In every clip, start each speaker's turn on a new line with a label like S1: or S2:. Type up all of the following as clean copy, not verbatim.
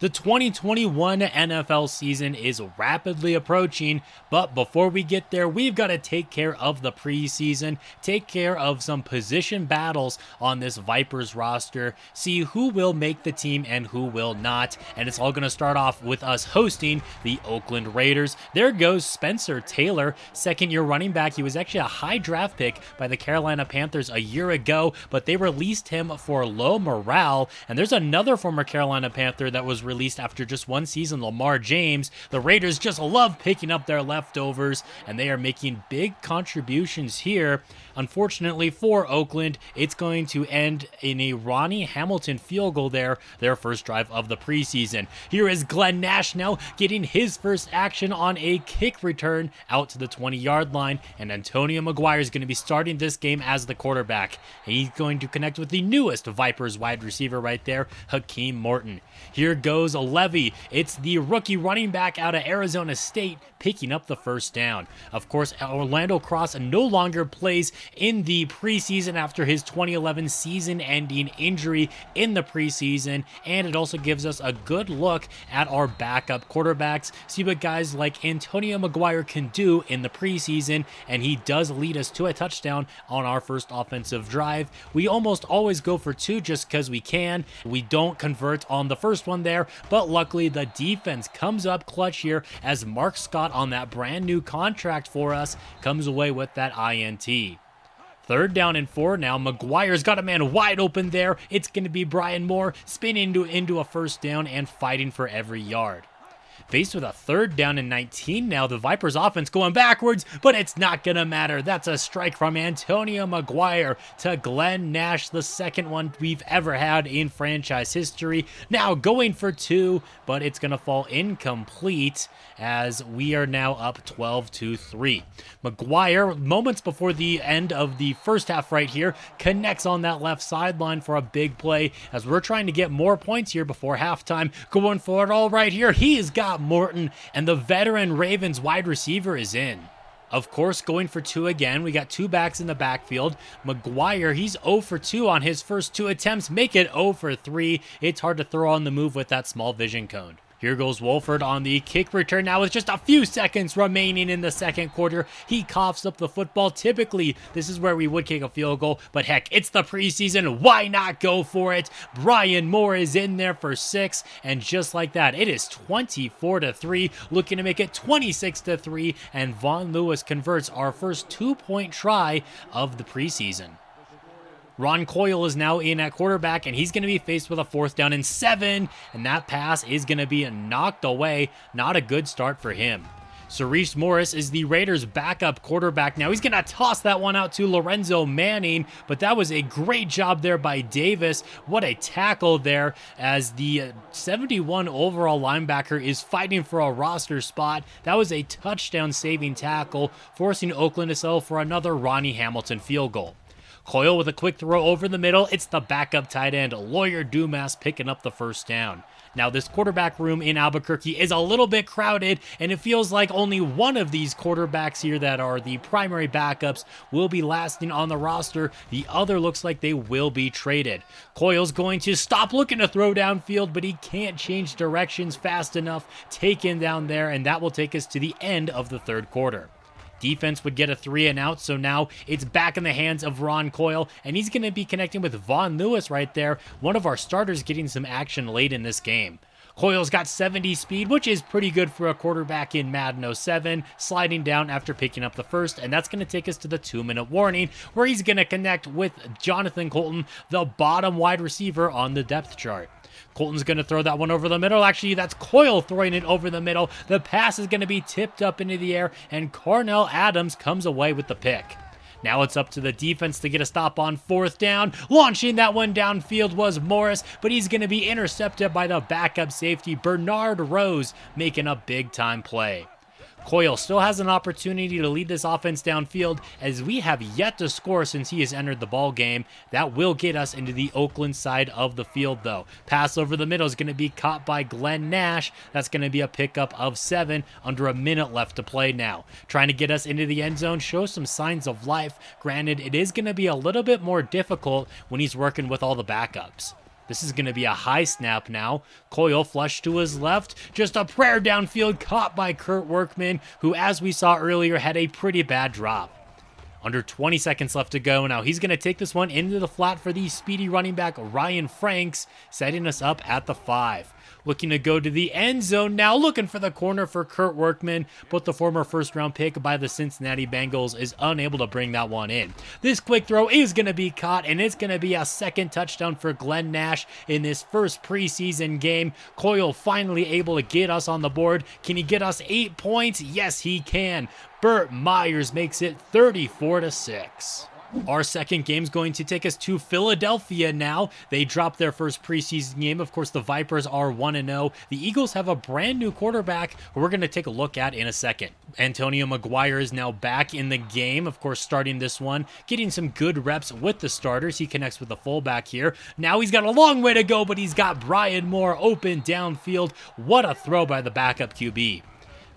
S1: The 2021 NFL season is rapidly approaching, but before we get there, we've got to take care of the preseason, take care of some position battles on this Vipers roster, see who will make the team and who will not, and it's all going to start off with us hosting the Oakland Raiders. There goes Spencer Taylor, second-year running back. He was actually a high draft pick by the Carolina Panthers a year ago, but they released him for low morale, and there's another former Carolina Panther that was released after just one season, Lamar James. The Raiders just love picking up their leftovers, and they are making big contributions here. Unfortunately for Oakland, it's going to end in a Ronnie Hamilton field goal there, their first drive of the preseason. Here is Glenn Nash now getting his first action on a kick return out to the 20-yard line, and Antonio McGuire is going to be starting this game as the quarterback. He's going to connect with the newest Vipers wide receiver right there, Hakeem Morton. Here goes Levy. It's the rookie running back out of Arizona State picking up the first down. Of course, Orlando Cross no longer plays in the preseason after his 2011 season-ending injury in the preseason, and it also gives us a good look at our backup quarterbacks, see what guys like Antonio McGuire can do in the preseason, and he does lead us to a touchdown on our first offensive drive. We almost always go for two just because we can. We don't convert on the first one there, but luckily the defense comes up clutch here as Mark Scott on that brand new contract for us comes away with that INT. Third down and 4 now. McGuire's got a man wide open there. It's going to be Brian Moore spinning into a first down and fighting for every yard. Faced with a third down and 19 now, the Vipers offense going backwards, but it's not going to matter. That's a strike from Antonio McGuire to Glenn Nash, the second one we've ever had in franchise history. Now going for 2, but it's going to fall incomplete as we are now up 12-3. McGuire, moments before the end of the first half right here, connects on that left sideline for a big play as we're trying to get more points here before halftime. Going for it all right here. He's got Morton, and the veteran Ravens wide receiver is in. Of course, going for 2 again. We got 2 backs in the backfield. McGuire, he's 0 for 2 on his first 2 attempts. Make it 0 for 3. It's hard to throw on the move with that small vision cone. Here goes Wolford on the kick return now with just a few seconds remaining in the second quarter. He coughs up the football. Typically, this is where we would kick a field goal, but heck, it's the preseason. Why not go for it? Brian Moore is in there for 6, and just like that, it is 24-3, looking to make it 26-3, and Von Lewis converts our first 2-point try of the preseason. Ron Coyle is now in at quarterback, and he's going to be faced with a 4th down and 7, and that pass is going to be knocked away. Not a good start for him. Cerise Morris is the Raiders' backup quarterback. Now he's going to toss that one out to Lorenzo Manning, but that was a great job there by Davis. What a tackle there as the 71 overall linebacker is fighting for a roster spot. That was a touchdown-saving tackle, forcing Oakland to settle for another Ronnie Hamilton field goal. Coyle with a quick throw over the middle. It's the backup tight end, Lawyer Dumas, picking up the first down. Now, this quarterback room in Albuquerque is a little bit crowded, and it feels like only one of these quarterbacks here that are the primary backups will be lasting on the roster. The other looks like they will be traded. Coyle's going to stop looking to throw downfield, but he can't change directions fast enough. Taken down there, and that will take us to the end of the third quarter. Defense would get a 3 and out, so now it's back in the hands of Ron Coyle, and he's going to be connecting with Von Lewis right there, one of our starters getting some action late in this game. Coyle's got 70 speed, which is pretty good for a quarterback in Madden 07, sliding down after picking up the first, and that's going to take us to the 2-minute warning, where he's going to connect with Jonathan Colton, the bottom wide receiver on the depth chart. Colton's going to throw that one over the middle. Actually, that's Coyle throwing it over the middle. The pass is going to be tipped up into the air, and Cornell Adams comes away with the pick. Now it's up to the defense to get a stop on 4th down. Launching that one downfield was Morris, but he's going to be intercepted by the backup safety, Bernard Rose, making a big-time play. Coyle still has an opportunity to lead this offense downfield as we have yet to score since he has entered the ball game. That will get us into the Oakland side of the field, though. Pass over the middle is going to be caught by Glenn Nash. That's going to be a pickup of 7 under a minute left to play now. Trying to get us into the end zone, show some signs of life. Granted, it is going to be a little bit more difficult when he's working with all the backups. This is going to be a high snap now. Coyle flush to his left. Just a prayer downfield caught by Kurt Workman, who, as we saw earlier, had a pretty bad drop. Under 20 seconds left to go. Now he's going to take this one into the flat for the speedy running back Ryan Franks, setting us up at the 5. Looking to go to the end zone now, looking for the corner for Kurt Workman, but the former first-round pick by the Cincinnati Bengals is unable to bring that one in. This quick throw is going to be caught, and it's going to be a second touchdown for Glenn Nash in this first preseason game. Coyle finally able to get us on the board. Can he get us 8 points? Yes, he can. Burt Myers makes it 34-6. Our second game is going to take us to Philadelphia now. They dropped their first preseason game. Of course, the Vipers are 1-0. The Eagles have a brand new quarterback who we're going to take a look at in a second. Antonio McGuire is now back in the game, of course, starting this one, getting some good reps with the starters. He connects with the fullback here. Now he's got a long way to go, but he's got Brian Moore open downfield. What a throw by the backup QB.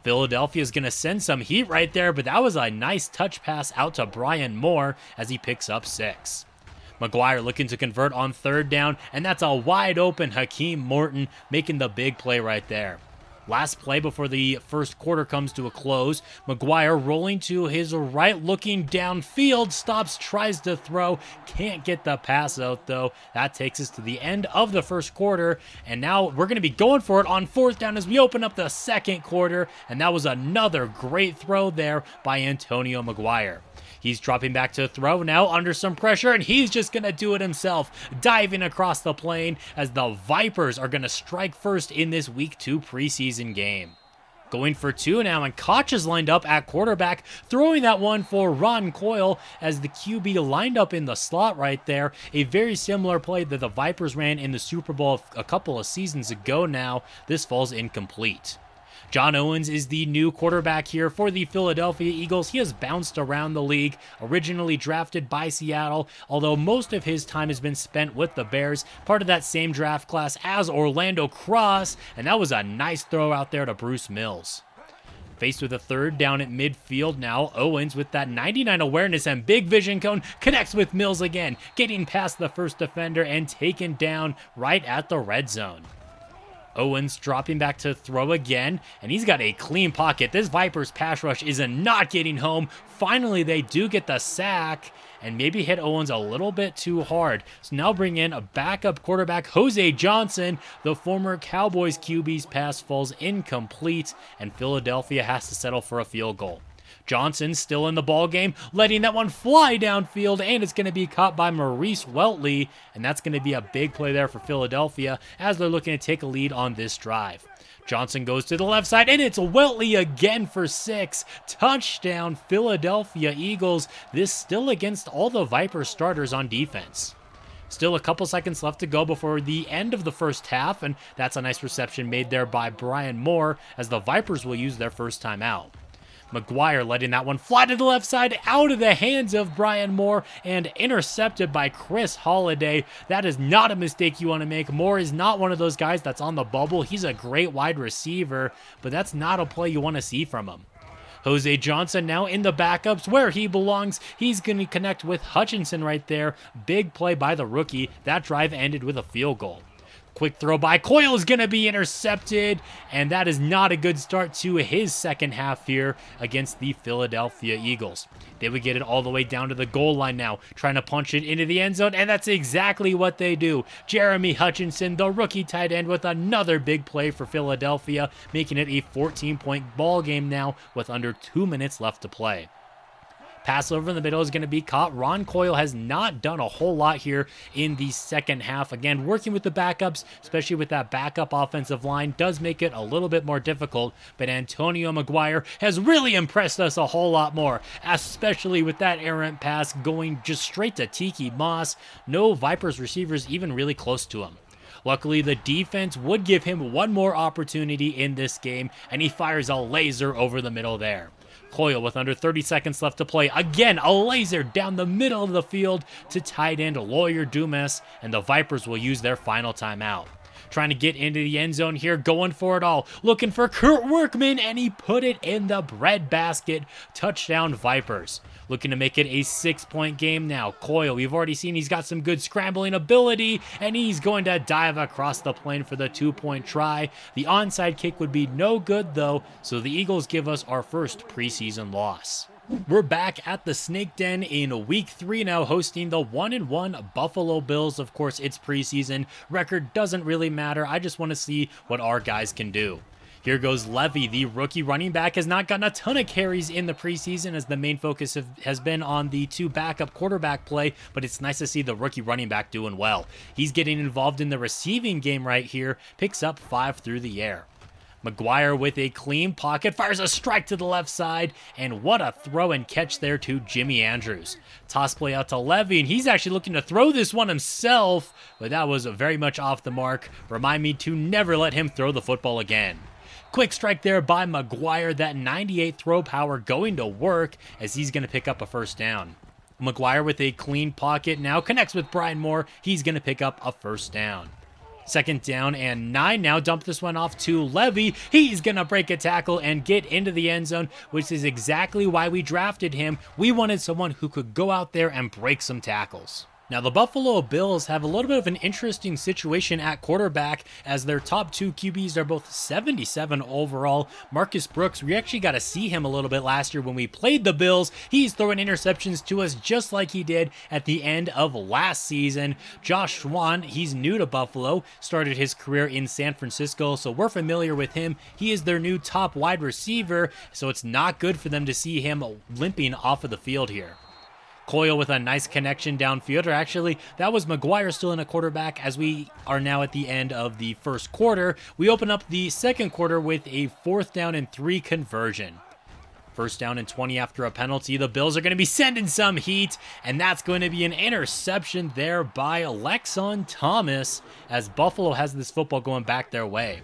S1: Philadelphia is going to send some heat right there, but that was a nice touch pass out to Brian Moore as he picks up 6. McGuire looking to convert on third down, and that's a wide open Hakeem Morton making the big play right there. Last play before the first quarter comes to a close. McGuire rolling to his right, looking downfield, stops, tries to throw, can't get the pass out though. That takes us to the end of the first quarter, and now we're going to be going for it on fourth down as we open up the second quarter, and that was another great throw there by Antonio McGuire. He's dropping back to throw now under some pressure, and he's just going to do it himself, diving across the plane as the Vipers are going to strike first in this Week 2 preseason game. Going for 2 now, and Koch is lined up at quarterback, throwing that one for Ron Coyle as the QB lined up in the slot right there. A very similar play that the Vipers ran in the Super Bowl a couple of seasons ago now. This falls incomplete. John Owens is the new quarterback here for the Philadelphia Eagles. He has bounced around the league, originally drafted by Seattle, although most of his time has been spent with the Bears, part of that same draft class as Orlando Cross, and that was a nice throw out there to Bruce Mills. Faced with a third down at midfield now, Owens with that 99 awareness and big vision cone connects with Mills again, getting past the first defender and taken down right at the red zone. Owens dropping back to throw again, and he's got a clean pocket. This Vipers pass rush is not getting home. Finally, they do get the sack and maybe hit Owens a little bit too hard. So now bring in a backup quarterback, Jose Johnson. The former Cowboys QB's pass falls incomplete, and Philadelphia has to settle for a field goal. Johnson still in the ball game, letting that one fly downfield, and it's going to be caught by Maurice Weltley, and that's going to be a big play there for Philadelphia as they're looking to take a lead on this drive. Johnson goes to the left side, and it's Weltley again for 6. Touchdown, Philadelphia Eagles. This still against all the Viper starters on defense. Still a couple seconds left to go before the end of the first half, and that's a nice reception made there by Brian Moore as the Vipers will use their first timeout. McGuire letting that one fly to the left side out of the hands of Brian Moore and intercepted by Chris Holiday. That is not a mistake you want to make. Moore is not one of those guys that's on the bubble. He's a great wide receiver, but that's not a play you want to see from him. Jose Johnson now in the backups where he belongs. He's going to connect with Hutchinson right there. Big play by the rookie. That drive ended with a field goal. Quick throw by Coyle is going to be intercepted, and that is not a good start to his second half here against the Philadelphia Eagles. They would get it all the way down to the goal line now, trying to punch it into the end zone, and that's exactly what they do. Jeremy Hutchinson, the rookie tight end, with another big play for Philadelphia, making it a 14-point ball game now with under 2 minutes left to play. Pass over in the middle is going to be caught. Ron Coyle has not done a whole lot here in the second half. Again, working with the backups, especially with that backup offensive line, does make it a little bit more difficult. But Antonio McGuire has really impressed us a whole lot more, especially with that errant pass going just straight to Tiki Moss. No Vipers receivers even really close to him. Luckily, the defense would give him one more opportunity in this game, and he fires a laser over the middle there. Coyle with under 30 seconds left to play. Again, a laser down the middle of the field to tight end Lawyer Dumas, and the Vipers will use their final timeout. trying to get into the end zone here, going for it all, looking for Kurt Workman, and he put it in the breadbasket. Touchdown Vipers. Looking to make it a 6-point game now. Coyle, we've already seen he's got some good scrambling ability, and he's going to dive across the plane for the 2-point try. The onside kick would be no good, though, so the Eagles give us our first preseason loss. We're back at the Snake Den in week 3 now, hosting the 1-1 Buffalo Bills. Of course, it's preseason. Record doesn't really matter. I just want to see what our guys can do. Here goes Levy, the rookie running back, has not gotten a ton of carries in the preseason as the main focus has been on the 2 backup quarterback play, but it's nice to see the rookie running back doing well. He's getting involved in the receiving game right here, picks up 5 through the air. McGuire with a clean pocket, fires a strike to the left side, and what a throw and catch there to Jimmy Andrews. Toss play out to Levy, and he's actually looking to throw this one himself, but that was very much off the mark. Remind me to never let him throw the football again. Quick strike there by McGuire, that 98 throw power going to work as he's going to pick up a first down. McGuire with a clean pocket now connects with Brian Moore. He's going to pick up a first down. 2nd down and 9 now. Dump this one off to Levy. He's going to break a tackle and get into the end zone, which is exactly why we drafted him. We wanted someone who could go out there and break some tackles. Now, the Buffalo Bills have a little bit of an interesting situation at quarterback as their top 2 QBs are both 77 overall. Marcus Brooks, we actually got to see him a little bit last year when we played the Bills. He's throwing interceptions to us just like he did at the end of last season. Josh Swan, he's new to Buffalo, started his career in San Francisco, so we're familiar with him. He is their new top wide receiver, so it's not good for them to see him limping off of the field here. Coyle with a nice connection downfield, or actually, that was McGuire still in a quarterback as we are now at the end of the first quarter. We open up the second quarter with a 4th down and 3 conversion. 1st down and 20 after a penalty. The Bills are going to be sending some heat, and that's going to be an interception there by Lexon Thomas as Buffalo has this football going back their way.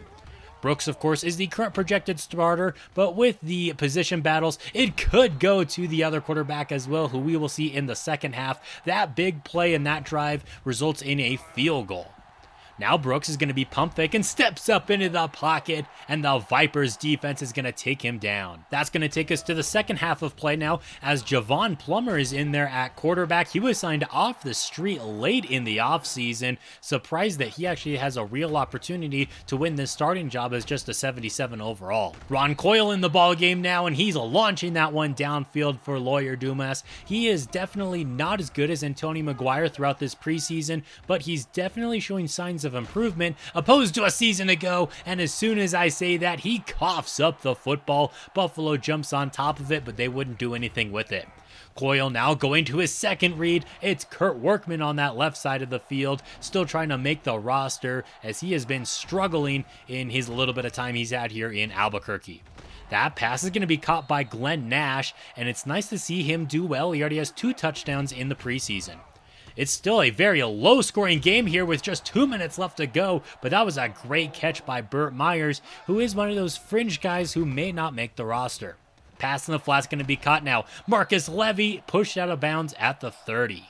S1: Brooks, of course, is the current projected starter, but with the position battles, it could go to the other quarterback as well, who we will see in the second half. That big play in that drive results in a field goal. Now Brooks is going to be pump fake and steps up into the pocket, and the Vipers defense is going to take him down. That's going to take us to the second half of play now as Javon Plummer is in there at quarterback. He was signed off the street late in the offseason. Surprised that he actually has a real opportunity to win this starting job as just a 77 overall. Ron Coyle in the ball game now, and he's launching that one downfield for Lawyer Dumas. He is definitely not as good as Antonio McGuire throughout this preseason, but he's definitely showing signs of improvement opposed to a season ago, and as soon as I say that, he coughs up the football. Buffalo jumps on top of it, but they wouldn't do anything with it. Coyle now going to his second read. It's Kurt Workman on that left side of the field, still trying to make the roster as he has been struggling in his little bit of time he's had here in Albuquerque. That pass is going to be caught by Glenn Nash, and it's nice to see him do well. He already has 2 touchdowns in the preseason. It's still a very low-scoring game here with just 2 minutes left to go, but that was a great catch by Burt Myers, who is one of those fringe guys who may not make the roster. Pass in the flat's going to be caught now. Marcus Levy pushed out of bounds at the 30.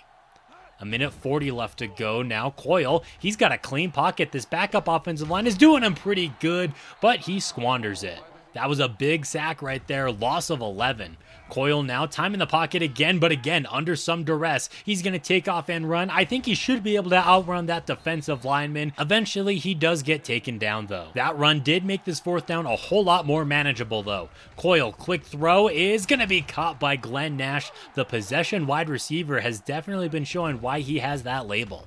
S1: A minute 40 left to go now. Coyle, he's got a clean pocket. This backup offensive line is doing him pretty good, but he squanders it. That was a big sack right there, loss of 11. Coyle now, time in the pocket again, but again, under some duress. He's going to take off and run. I think he should be able to outrun that defensive lineman. Eventually, he does get taken down, though. That run did make this 4th down a whole lot more manageable, though. Coyle, quick throw is going to be caught by Glenn Nash. The possession wide receiver has definitely been showing why he has that label.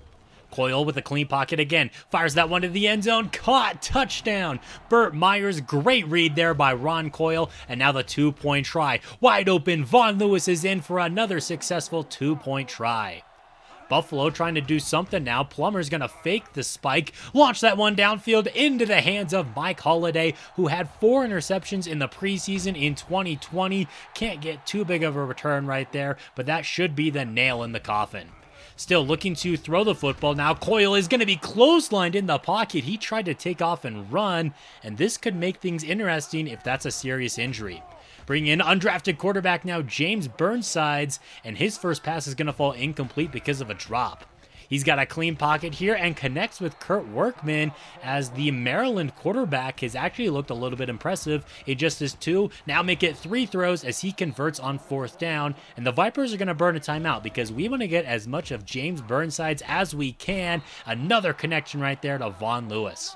S1: Coyle with a clean pocket again, fires that one to the end zone, caught, touchdown. Burt Myers, great read there by Ron Coyle, and now the 2-point try. Wide open, Vaughn Lewis is in for another successful 2-point try. Buffalo trying to do something now. Plummer's going to fake the spike, launch that one downfield into the hands of Mike Holliday, who had 4 interceptions in the preseason in 2020. Can't get too big of a return right there, but that should be the nail in the coffin. Still looking to throw the football now. Coyle is going to be clotheslined in the pocket. He tried to take off and run, and this could make things interesting if that's a serious injury. Bring in undrafted quarterback now, James Burnsides, and his first pass is going to fall incomplete because of a drop. He's got a clean pocket here and connects with Kurt Workman, as the Maryland quarterback has actually looked a little bit impressive. It just is 2. Now make it 3 throws as he converts on 4th down. And the Vipers are going to burn a timeout because we want to get as much of James Burnside's as we can. Another connection right there to Vaughn Lewis.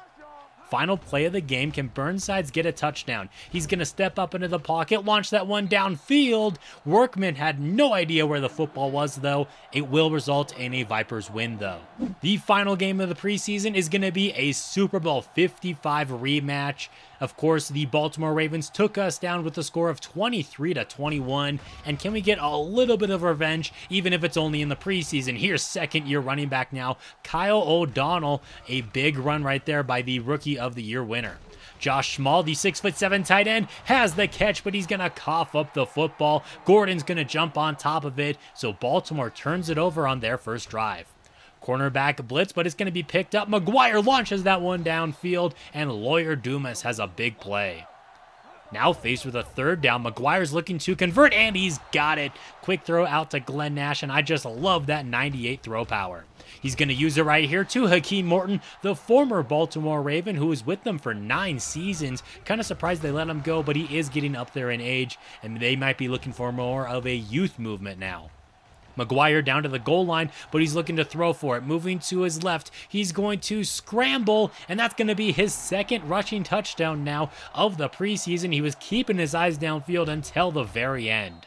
S1: Final play of the game. Can Burnsides get a touchdown? He's going to step up into the pocket, launch that one downfield. Workman had no idea where the football was, though. It will result in a Vipers win, though. The final game of the preseason is going to be a Super Bowl 55 rematch. Of course, the Baltimore Ravens took us down with a score of 23-21. And can we get a little bit of revenge, even if it's only in the preseason? Here's second-year running back now, Kyle O'Donnell. A big run right there by the Rookie of the Year winner. Josh Small, the 6'7" tight end, has the catch, but he's going to cough up the football. Gordon's going to jump on top of it, so Baltimore turns it over on their first drive. Cornerback blitz, but it's going to be picked up. McGuire launches that one downfield, and Lawyer Dumas has a big play. Now faced with a 3rd down, McGuire's looking to convert, and he's got it. Quick throw out to Glenn Nash, and I just love that 98 throw power. He's going to use it right here to Hakeem Morton, the former Baltimore Raven, who was with them for 9 seasons. Kind of surprised they let him go, but he is getting up there in age, and they might be looking for more of a youth movement now. McGuire down to the goal line, but he's looking to throw for it. Moving to his left, he's going to scramble, and that's going to be his 2nd rushing touchdown now of the preseason. He was keeping his eyes downfield until the very end.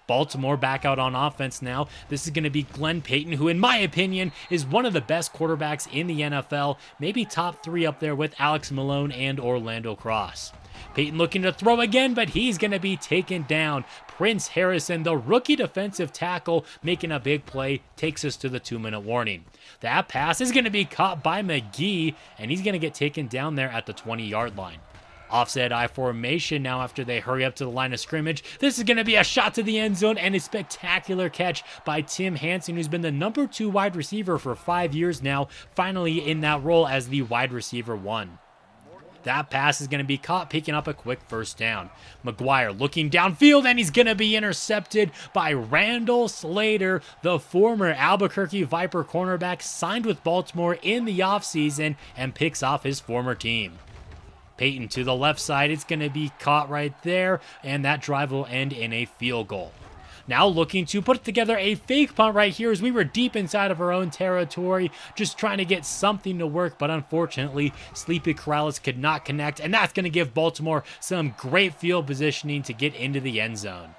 S1: Baltimore back out on offense now. This is going to be Glenn Payton, who in my opinion is one of the best quarterbacks in the NFL, maybe top 3 up there with Alex Malone and Orlando Cross. Payton looking to throw again, but he's going to be taken down. Prince Harrison, the rookie defensive tackle, making a big play, takes us to the 2-minute warning. That pass is going to be caught by McGee, and he's going to get taken down there at the 20-yard line. Offset I formation now after they hurry up to the line of scrimmage. This is going to be a shot to the end zone and a spectacular catch by Tim Hansen, who's been the number 2 wide receiver for 5 years now, finally in that role as the wide receiver 1. That pass is going to be caught, picking up a quick first down. McGuire looking downfield, and he's going to be intercepted by Randall Slater, the former Albuquerque Viper cornerback, signed with Baltimore in the offseason and picks off his former team. Payton to the left side, it's going to be caught right there, and that drive will end in a field goal. Now looking to put together a fake punt right here as we were deep inside of our own territory, just trying to get something to work, but unfortunately, Sleepy Corrales could not connect, and that's going to give Baltimore some great field positioning to get into the end zone.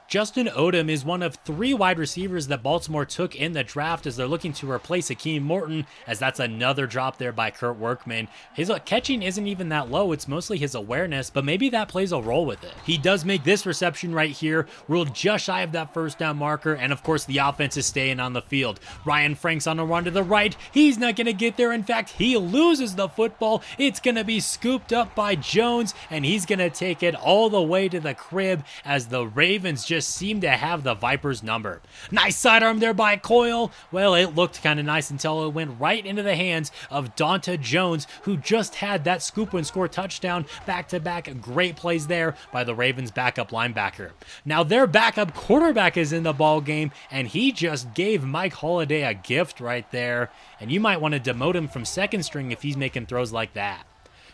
S1: Justin Odom is one of 3 wide receivers that Baltimore took in the draft as they're looking to replace Hakeem Morton, as that's another drop there by Kurt Workman. His catching isn't even that low, it's mostly his awareness, but maybe that plays a role with it. He does make this reception right here, ruled just shy of that first down marker, and of course the offense is staying on the field. Ryan Frank's on a run to the right, he's not going to get there, in fact he loses the football. It's going to be scooped up by Jones, and he's going to take it all the way to the crib as the Ravens just seem to have the Vipers number. Nice sidearm there by Coyle. Well, it looked kind of nice until it went right into the hands of Donta Jones, who just had that scoop and score touchdown. Back-to-back great plays there by the Ravens backup linebacker. Now their backup quarterback is in the ball game, and he just gave Mike Holliday a gift right there, and you might want to demote him from second string if he's making throws like that.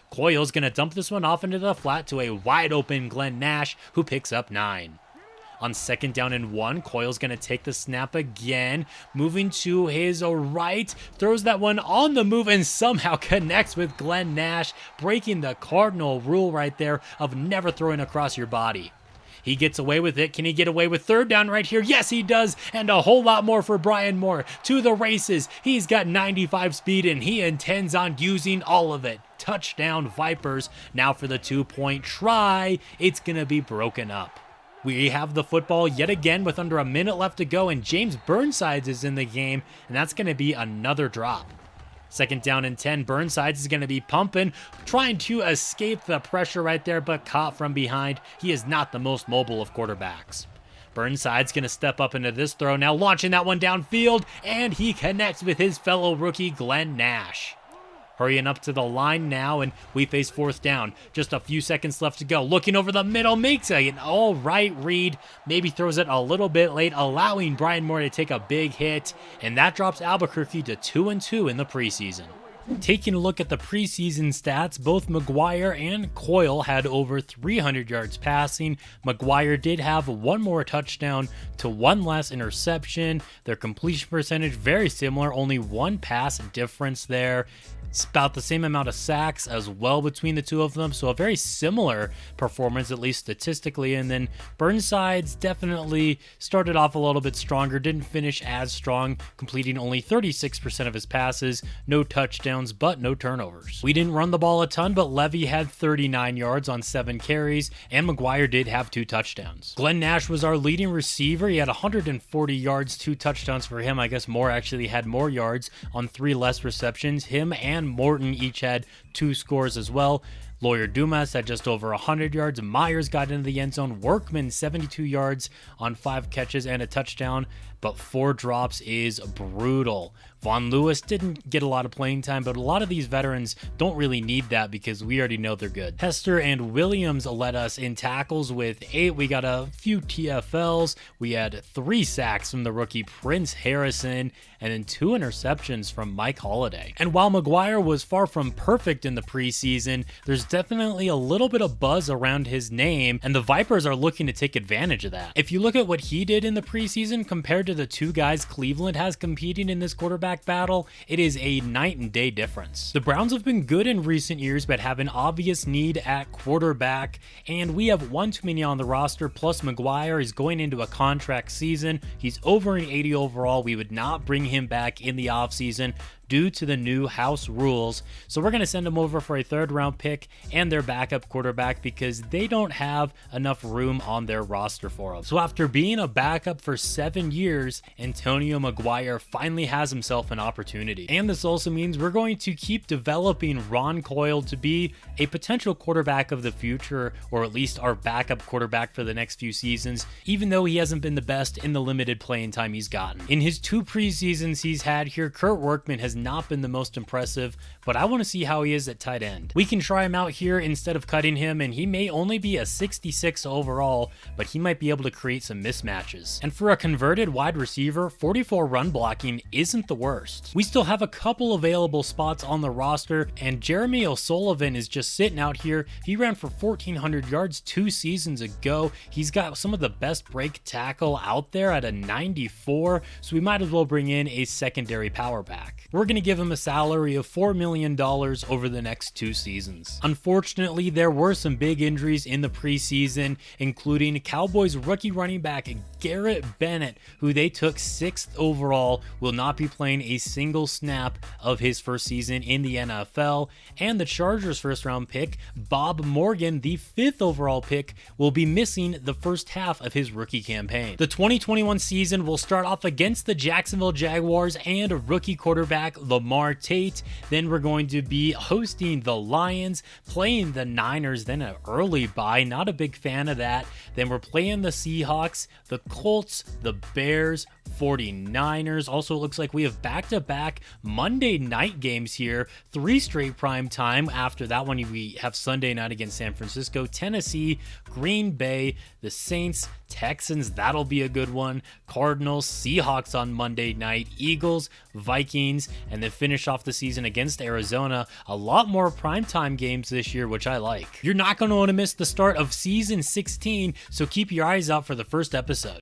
S1: Coyle's going to dump this one off into the flat to a wide open Glenn Nash, who picks up 9. On 2nd down and 1, Coyle's going to take the snap again, moving to his right, throws that one on the move and somehow connects with Glenn Nash, breaking the cardinal rule right there of never throwing across your body. He gets away with it. Can he get away with 3rd down right here? Yes, he does, and a whole lot more for Brian Moore. To the races. He's got 95 speed, and he intends on using all of it. Touchdown, Vipers. Now for the 2-point try. It's going to be broken up. We have the football yet again with under a minute left to go, and James Burnsides is in the game, and that's going to be another drop. 2nd down and 10, Burnsides is going to be pumping, trying to escape the pressure right there, but caught from behind. He is not the most mobile of quarterbacks. Burnside's going to step up into this throw, now launching that one downfield, and he connects with his fellow rookie Glenn Nash. hurrying up to the line now, and we face fourth down. Just a few seconds left to go. Looking over the middle, makes an all right read, maybe throws it a little bit late, allowing Brian Moore to take a big hit, and that drops Albuquerque to 2-2 in the preseason. Taking a look at the preseason stats, both McGuire and Coyle had over 300 yards passing. McGuire did have one more touchdown to one less interception. Their completion percentage very similar, only one pass difference there. It's about the same amount of sacks as well between the two of them, so a very similar performance, at least statistically. And then Burnside's definitely started off a little bit stronger, didn't finish as strong, completing only 36% of his passes, no touchdowns, but no turnovers. We didn't run the ball a ton, but Levy had 39 yards on 7 carries, and McGuire did have 2 touchdowns. Glenn Nash was our leading receiver. He had 140 yards, 2 touchdowns for him. I guess Moore actually had more yards on 3 less receptions. Him and Morton each had 2 scores as well. Lawyer Dumas had just over 100 yards. Myers got into the end zone. Workman 72 yards on 5 catches and a touchdown, but 4 drops is brutal. Von Lewis didn't get a lot of playing time, but a lot of these veterans don't really need that because we already know they're good. Hester and Williams led us in tackles with 8. We got a few TFLs. We had 3 sacks from the rookie Prince Harrison, and then 2 interceptions from Mike Holliday. And while McGuire was far from perfect in the preseason, there's definitely a little bit of buzz around his name, and the Vipers are looking to take advantage of that. If you look at what he did in the preseason compared to the 2 guys Cleveland has competing in this quarterback battle, it is a night and day difference. The Browns have been good in recent years, but have an obvious need at quarterback, and we have one too many on the roster, plus McGuire is going into a contract season. He's over an 80 overall. We would not bring him back in the offseason due to the new house rules. So we're going to send him over for a 3rd round pick and their backup quarterback because they don't have enough room on their roster for him. So after being a backup for 7 years, Antonio McGuire finally has himself an opportunity. And this also means we're going to keep developing Ron Coyle to be a potential quarterback of the future, or at least our backup quarterback for the next few seasons, even though he hasn't been the best in the limited playing time he's gotten. In his 2 preseasons he's had here, Kurt Workman has not been the most impressive, but I want to see how he is at tight end. We can try him out here instead of cutting him, and he may only be a 66 overall, but he might be able to create some mismatches. And for a converted wide receiver, 44 run blocking isn't the worst. We still have a couple available spots on the roster, and Jeremy O'Sullivan is just sitting out here. He ran for 1,400 yards 2 seasons ago. He's got some of the best break tackle out there at a 94, so we might as well bring in a secondary power back. We're going to give him a salary of $4 million over the next 2 seasons. Unfortunately, there were some big injuries in the preseason, including Cowboys rookie running back Garrett Bennett, who they took 6th overall, will not be playing a single snap of his first season in the NFL, and the Chargers first round pick, Bob Morgan, the 5th overall pick, will be missing the first half of his rookie campaign. The 2021 season will start off against the Jacksonville Jaguars and rookie quarterback Lamar Tate. Then we're going to be hosting the Lions, playing the Niners, then an early bye, not a big fan of that. Then we're playing the Seahawks, the Colts, the Bears, 49ers. Also, it looks like we have back-to-back Monday night games here, 3 straight prime time. After that one, we have Sunday night against San Francisco, Tennessee, Green Bay, the Saints, Texans, that'll be a good one, Cardinals, Seahawks on Monday night, Eagles, Vikings, and then finish off the season against Arizona. A lot more primetime games this year, which I like. You're not going to want to miss the start of season 16, so keep your eyes out for the first episode.